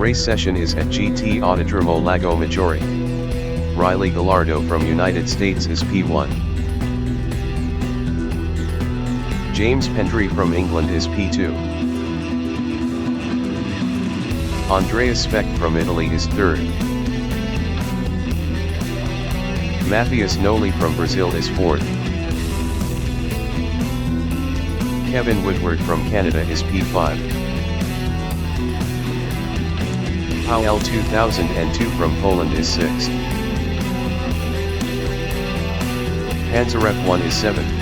Race session is at GT Autodrome Lago Maggiore. Riley Gallardo from United States is P1. James Pendry from England is P2. Andreas Speck from Italy is third. Matthias Noli from Brazil is fourth. Kevin Woodward from Canada is P5. Powell 2002 from Poland is 6th. Panzeref 1 is 7th.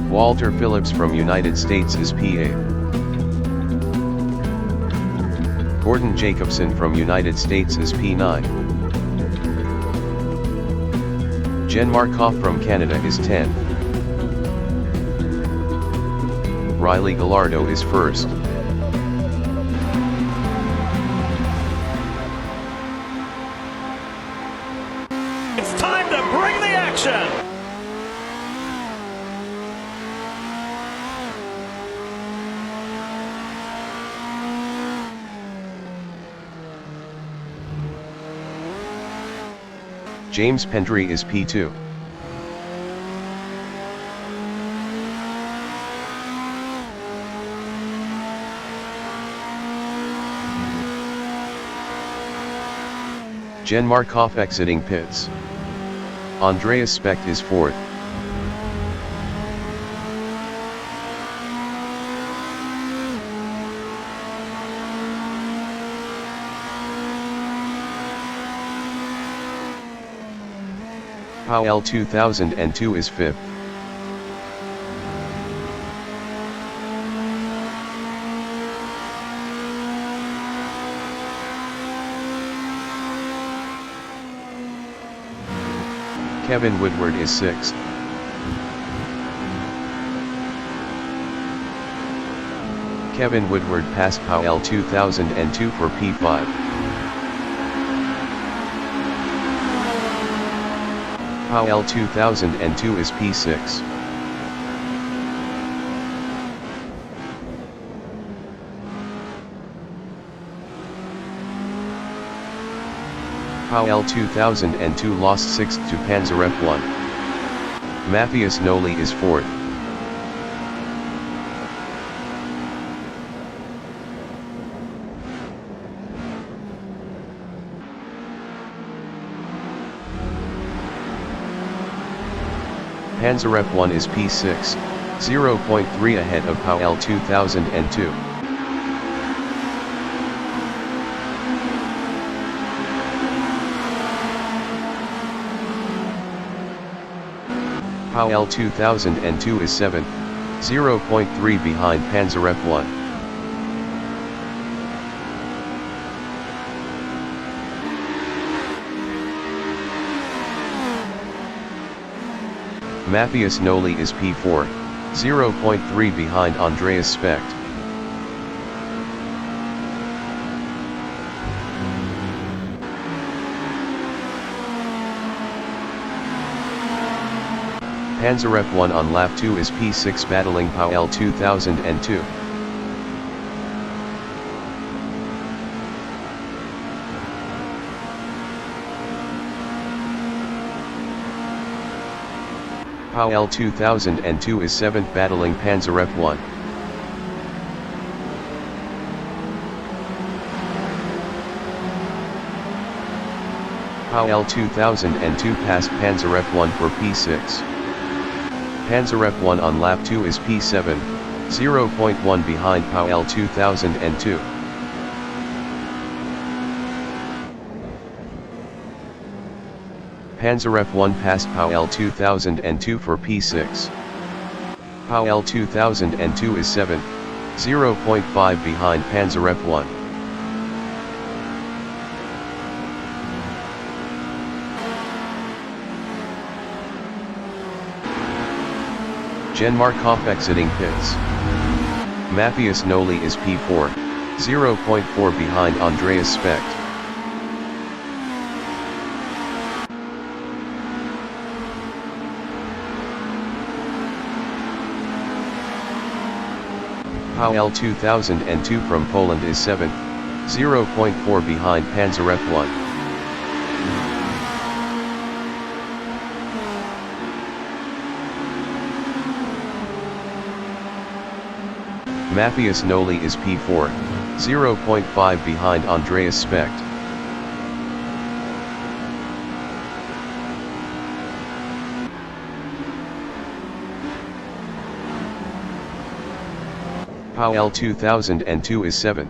Walter Phillips from United States is P8. Gordon Jacobson from United States is P9. Jen Markov from Canada is 10th. Riley Gallardo is first. It's time to bring the action! James Pendry is P2. Jen Markov exiting pits. Andreas Speck is fourth. Powell 2002 is fifth. Kevin Woodward is sixth. Kevin Woodward passed Powell 2002 for P5. Powell 2002 is P6. Powell 2002 lost 6th to Panzeref 1. Matthias Noli is 4th. Panzeref 1 is P6, 0.3 ahead of Powell 2002. Powell 2002 is 7th, 0.3 behind Panzeref 1. Matthias Noli is P4, 0.3 behind Andreas Speck. Panzeref 1 on lap 2 is P6 battling Powell 2002. Powell 2002 is 7th battling Panzeref 1. Powell 2002 passed Panzeref 1 for P6. Panzeref 1 on lap 2 is P7, 0.1 behind Powell 2002. Panzeref 1 passed Powell 2002 for P6. Powell 2002 is 7th, 0.5 behind Panzeref 1. Jen Markov exiting pits. Matthias Noli is P4, 0.4 behind Andreas Speck. PAL 2002 from Poland is 7th, 0.4 behind Panzer F1. Matthias Noli is P4, 0.5 behind Andreas Specht. PAL 2002 is 7th.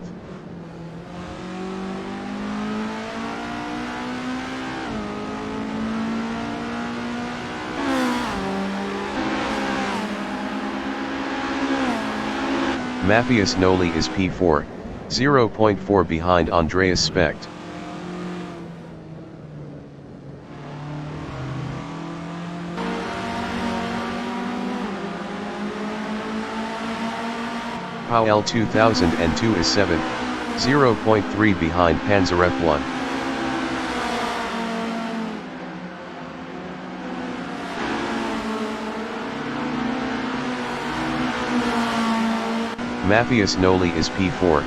Matthias Noli is P4, 0.4 behind Andreas Specht. PAL 2002 is 7th, 0.3 behind Panzer F1. Matthias Noli is P4,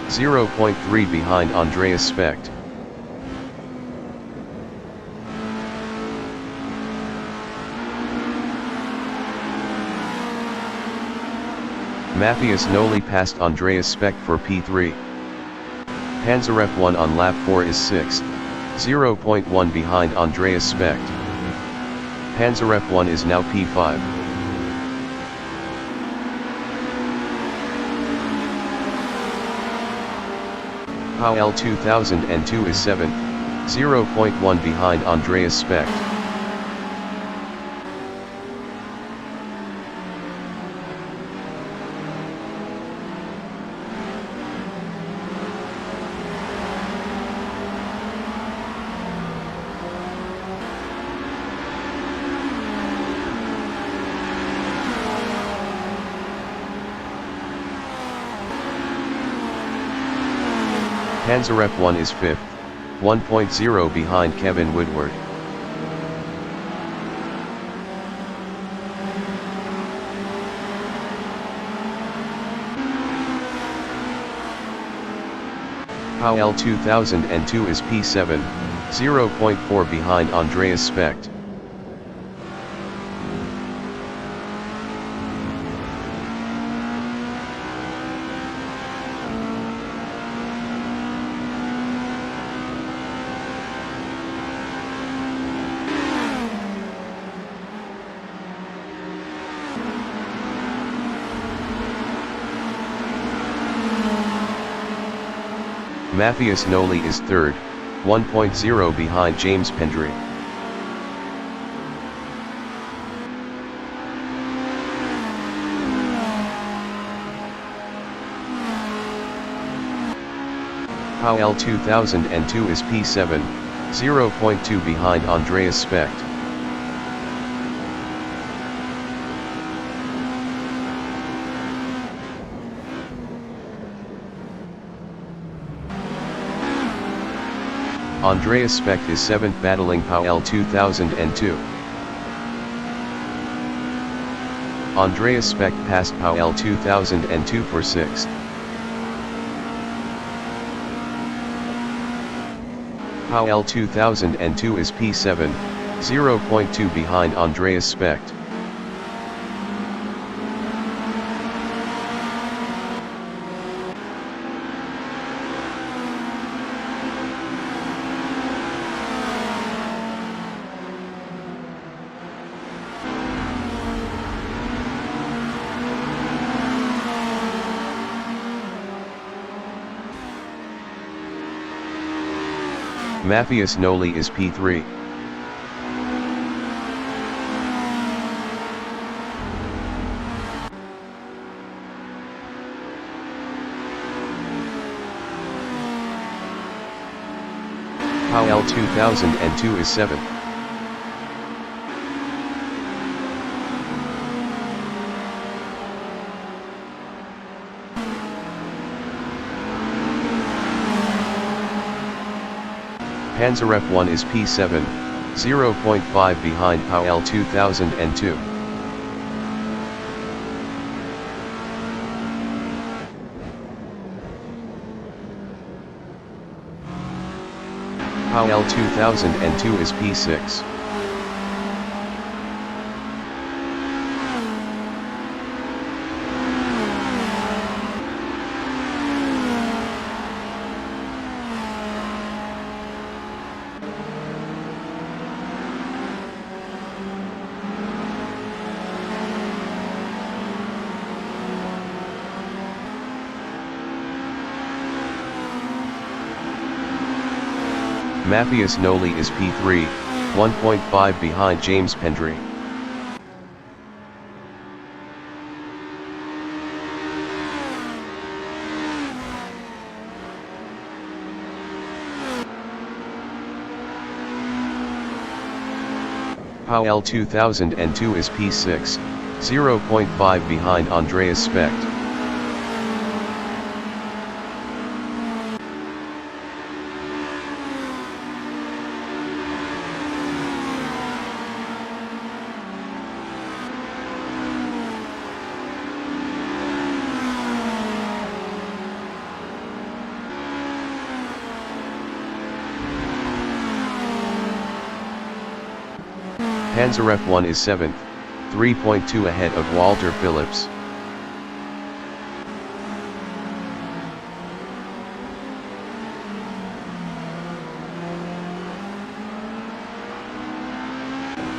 0.3 behind Andreas Specht. Matthias Noli passed Andreas Specht for P3. Panzer F1 on lap 4 is 6th, 0.1 behind Andreas Specht. Panzer F1 is now P5. PAL 2002 is 7th, 0.1 behind Andreas Specht. Panzer F1 is 5th, 1.0 behind Kevin Woodward. PAL 2002 is P7, 0.4 behind Andreas Specht. Matthias Noli is 3rd, 1.0 behind James Pendry. PAL 2002 is P7, 0.2 behind Andreas Specht. Andreas Specht is 7th battling PAL 2002. Andreas Specht passed PAL 2002 for 6th. PAL 2002 is P7, 0.2 behind Andreas Specht. Matthias Noli is P3. PAL 2002 is 7th. Panzer F1 is P7, 0.5 behind PAL 2002. PAL 2002 is P6. Matthias Noli is P3, 1.5 behind James Pendry. PAL 2002 is P6, 0.5 behind Andreas Specht. Panzer F1 is 7th, 3.2 ahead of Walter Phillips.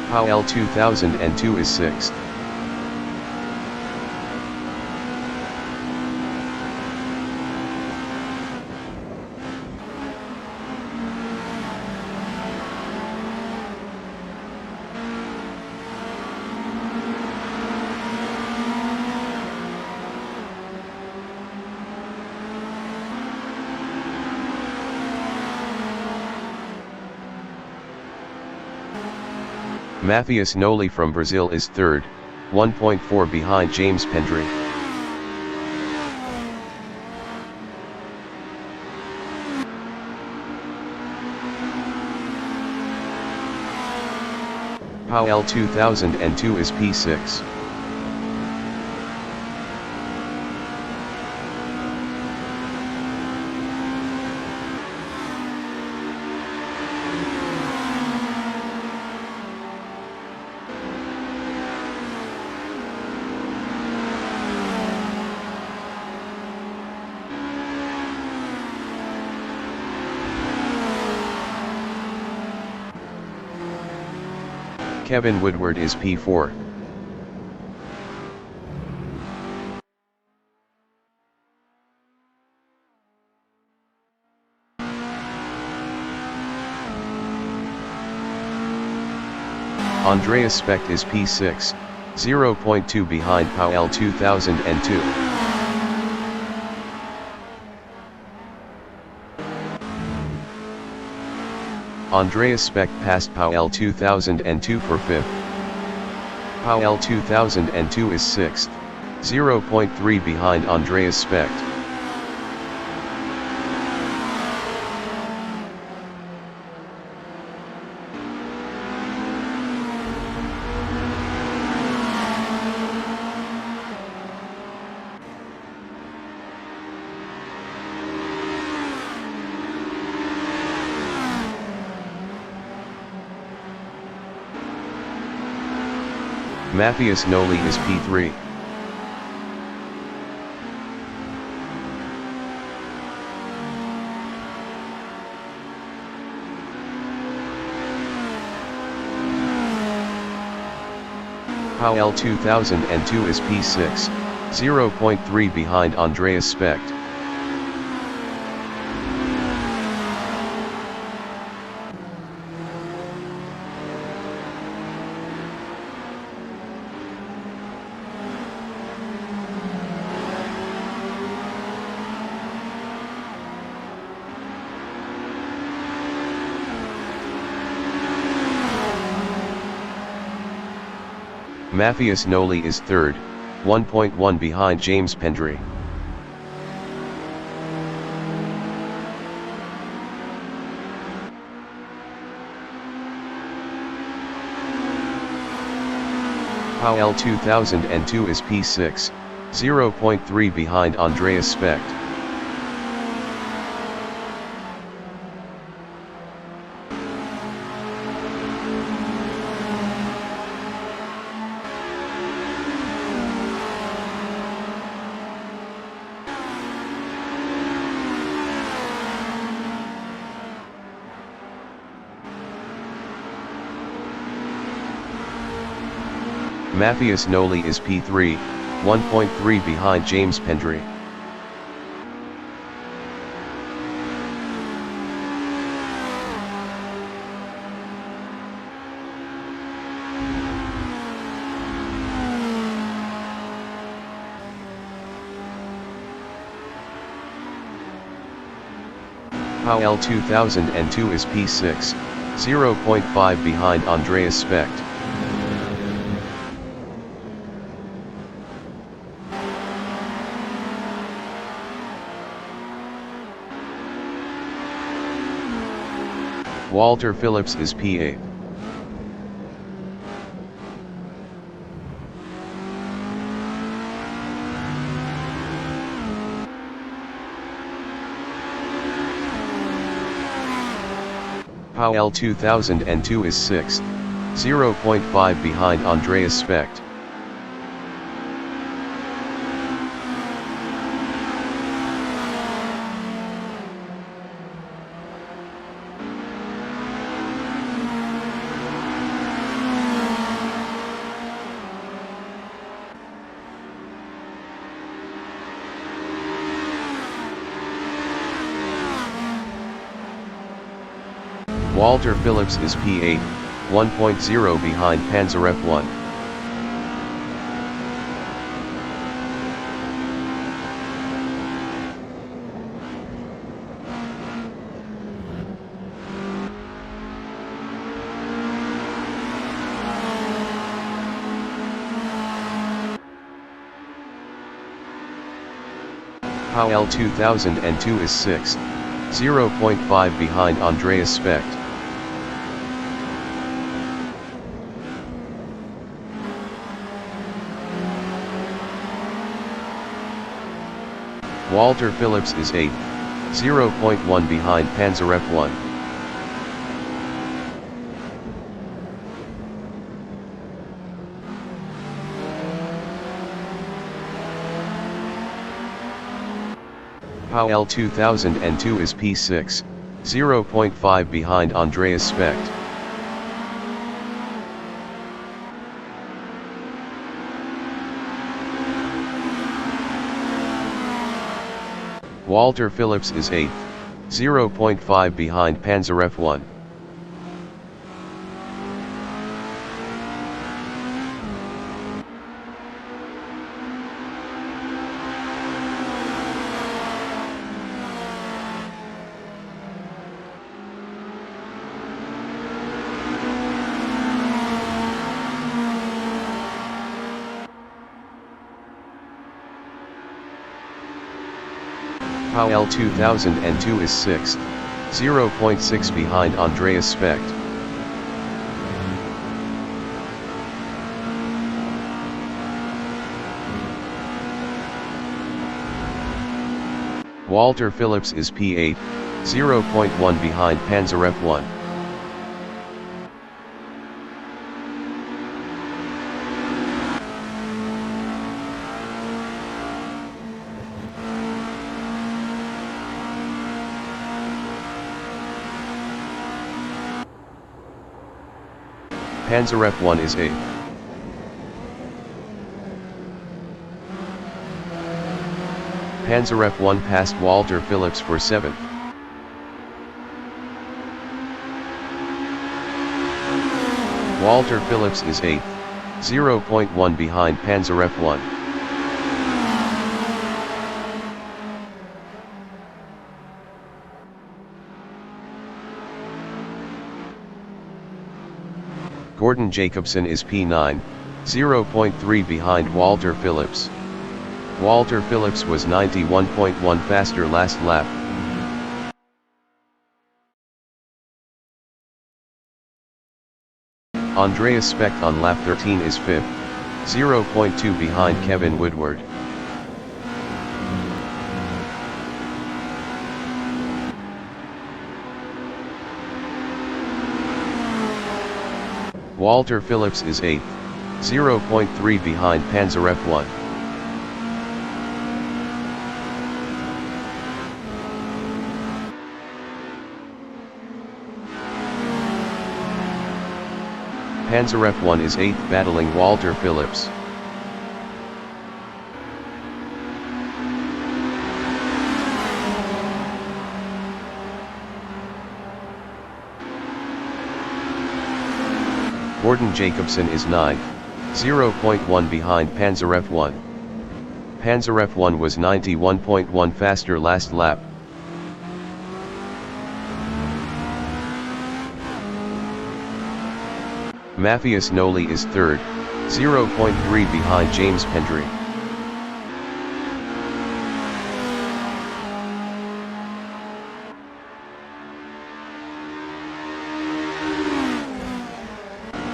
PAL 2002 is 6th. Matthias Noli from Brazil is 3rd, 1.4 behind James Pendry. PAL 2002 is P6. Kevin Woodward is P4. Andreas Specht is P6, 0.2 behind PAL 2002. Andreas Specht passed PAL 2002 for 5th. PAL 2002 is 6th, 0.3 behind Andreas Specht. Matthias Noli is P3. PAL 2002 is P6, 0.3 behind Andreas Specht. Matthias Noli is 3rd, 1.1 behind James Pendry. PAL 2002 is P6, 0.3 behind Andreas Specht. Matthias Noli is P3, 1.3 behind James Pendry. Powell 2002 is P6, 0.5 behind Andreas Specht. Walter Phillips is P8. Powell 2002 is 6th, 0.5 behind Andreas Specht. Walter Phillips is P8, 1.0 behind Panzer F1. Powell 2002 is 6th, 0.5 behind Andreas Specht. Walter Phillips is 8th, 0.1 behind Panzer F1. Powell 2002 is P6, 0.5 behind Andreas Specht. Walter Phillips is 8th, 0.5 behind Panzer F1. Powell 2002 is 6th, 0.6 behind Andreas Specht. Walter Phillips is P8, 0.1 behind Panzer F1. Panzer F1 is 8th. Panzer F1 passed Walter Phillips for 7th. Walter Phillips is 8th, 0.1 behind Panzer F1. Gordon Jacobson is P9, 0.3 behind Walter Phillips. Walter Phillips was 91.1 faster last lap. Andreas Specht on lap 13 is 5th, 0.2 behind Kevin Woodward. Walter Phillips is 8th, 0.3 behind Panzer F1. Panzer F1 is 8th battling Walter Phillips. Gordon Jacobson is 9th, 0.1 behind Panzer F1. Panzer F1 was 91.1 faster last lap. Matthias Noli is 3rd, 0.3 behind James Pendry.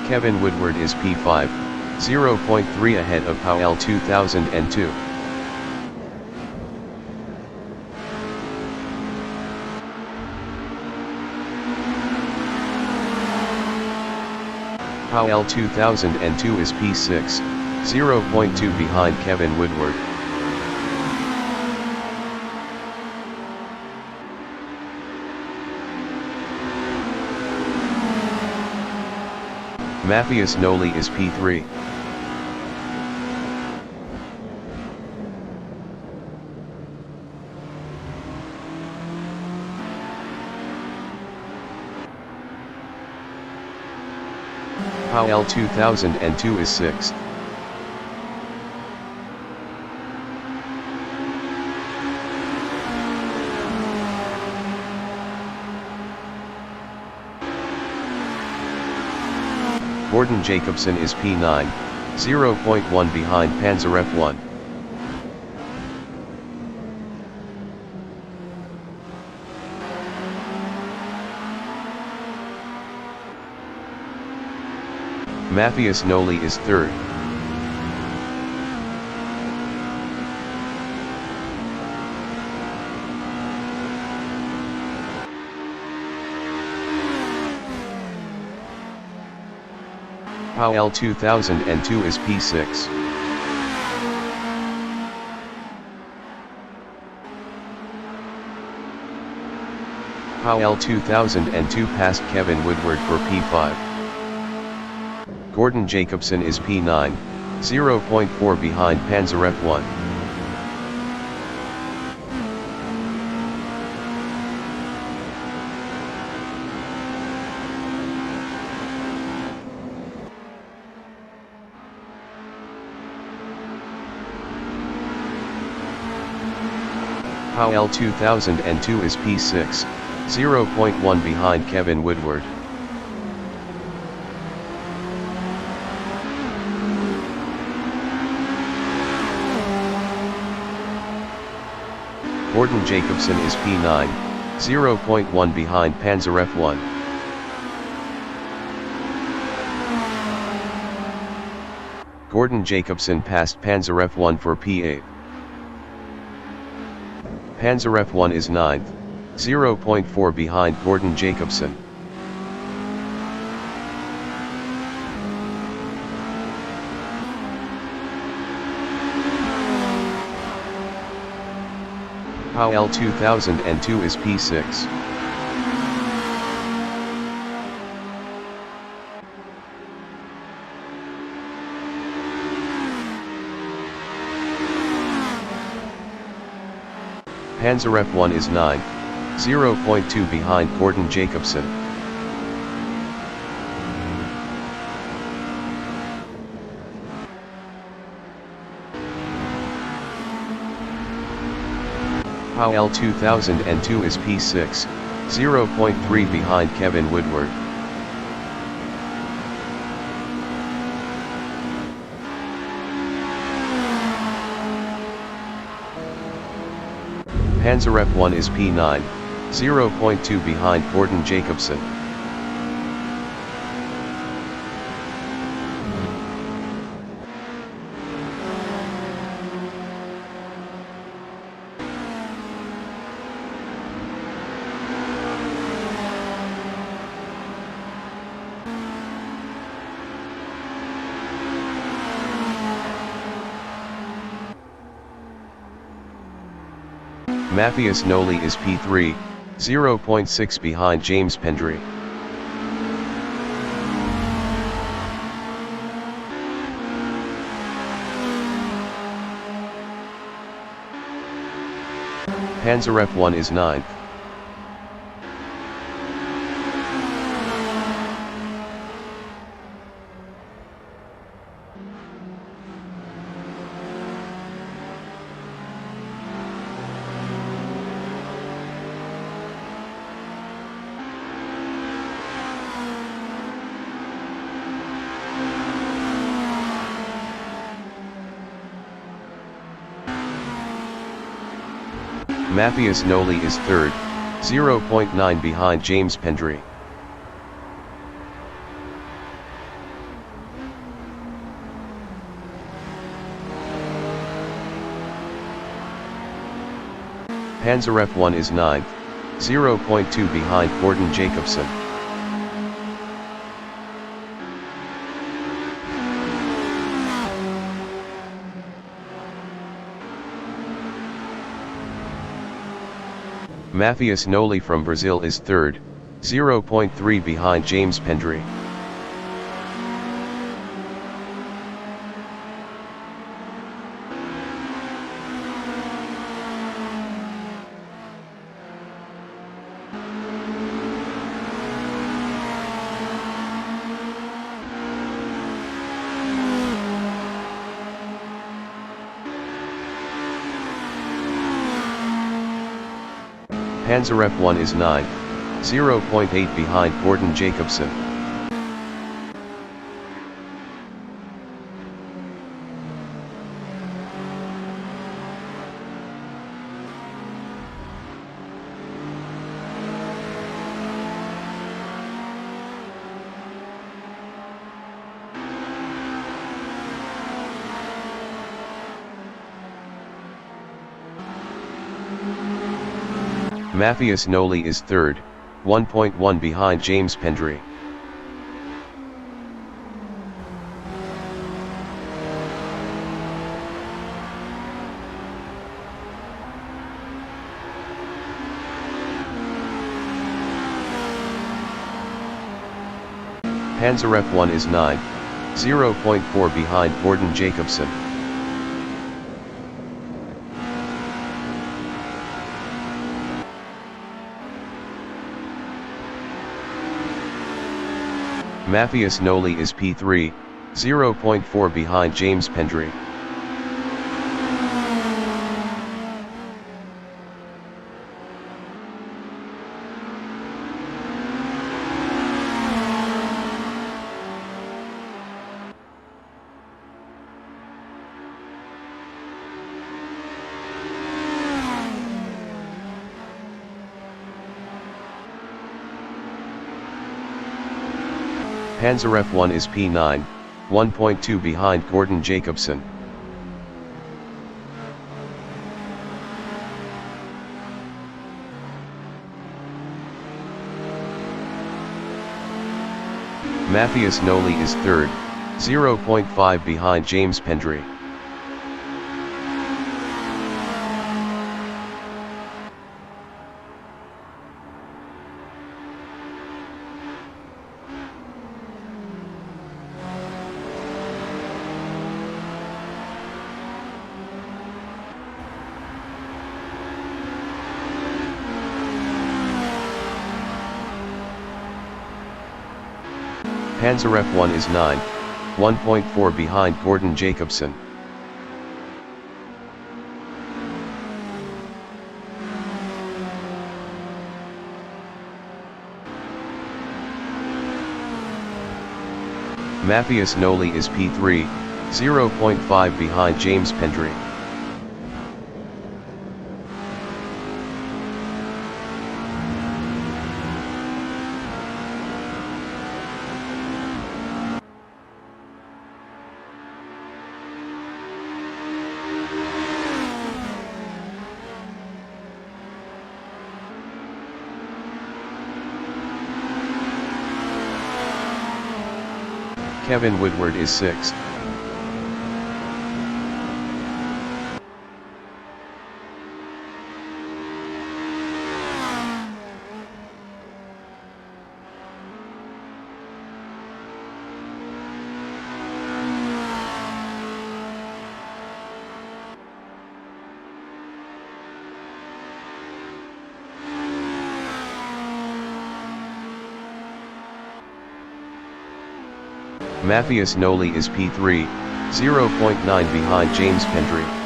Kevin Woodward is P5, 0.3 ahead of Powell 2002. Powell 2002 is P6, 0.2 behind Kevin Woodward. Matthias Noli is P3. Powell 2002 is 6th. Gordon Jacobson is P9, 0.1 behind Panzer F1. Matthias Noli is 3rd. Powell 2002 is P6. Powell 2002 passed Kevin Woodward for P5. Gordon Jacobson is P9, 0.4 behind Panzer F1. Powell 2002 is P6, 0.1 behind Kevin Woodward. Gordon Jacobson is P9, 0.1 behind Panzer F1. Gordon Jacobson passed Panzer F1 for P8. Panzer F1 is 9th, 0.4 behind Gordon Jacobson. Powell 2002 is P6. Panzer F1 is 9th, 0.2 behind Gordon Jacobson. Powell 2002 is P6, 0.3 behind Kevin Woodward. Panzer F1 is P9, 0.2 behind Gordon Jacobson. Matthias Noli is P3, 0.6 behind James Pendry. Panzer F1 is 9th. Matthias Noli is 3rd, 0.9 behind James Pendry. Panzer F1 is 9th, 0.2 behind Gordon Jacobson. Matthias Noli from Brazil is 3rd, 0.3 behind James Pendry. Panzer F1 is 9th, 0.8 behind Gordon Jacobson. Matthias Noli is 3rd, 1.1 behind James Pendry. Panzer F1 is 9th, 0.4 behind Gordon Jacobson. Matthias Noli is P3, 0.4 behind James Pendry. Panzer F1 is P9, 1.2 behind Gordon Jacobson. Matthias Noli is 3rd, 0.5 behind James Pendry. Panzer F1 is 9th, 1.4 behind Gordon Jacobson. Matthias Noli is P3, 0.5 behind James Pendry. Kevin Woodward is 6th. Matthias Noli is P3, 0.9 behind James Pendry.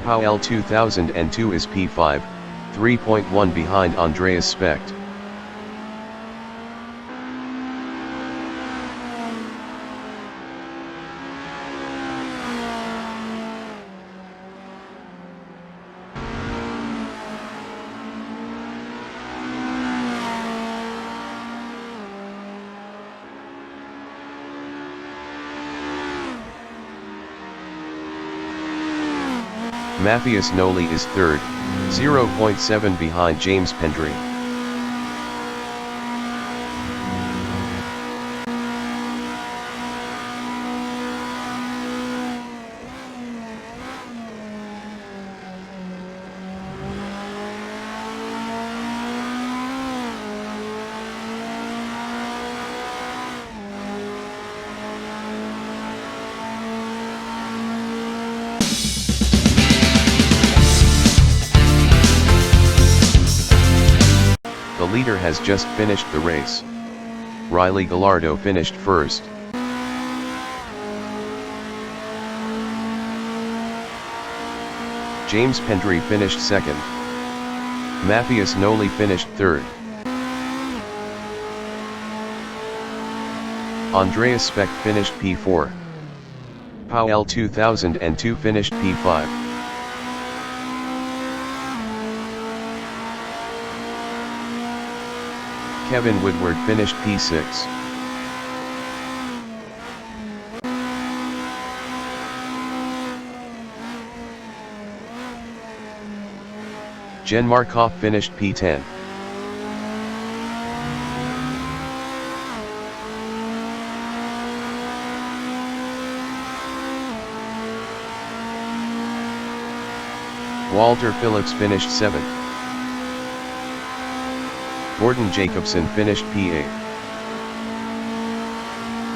Powell 2002 is P5, 3.1 behind Andreas Specht. Matthias Noli is third, 0.7 behind James Pendry. The leader has just finished the race. Riley Gallardo finished first. James Pendry finished second. Matthias Noli finished third. Andreas Specht finished P4. Powell 2002 finished P5. Kevin Woodward finished P6. Jen Markov finished P10. Walter Phillips finished 7th. Gordon Jacobson finished P8.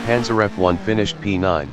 Panzerf 1 finished P9.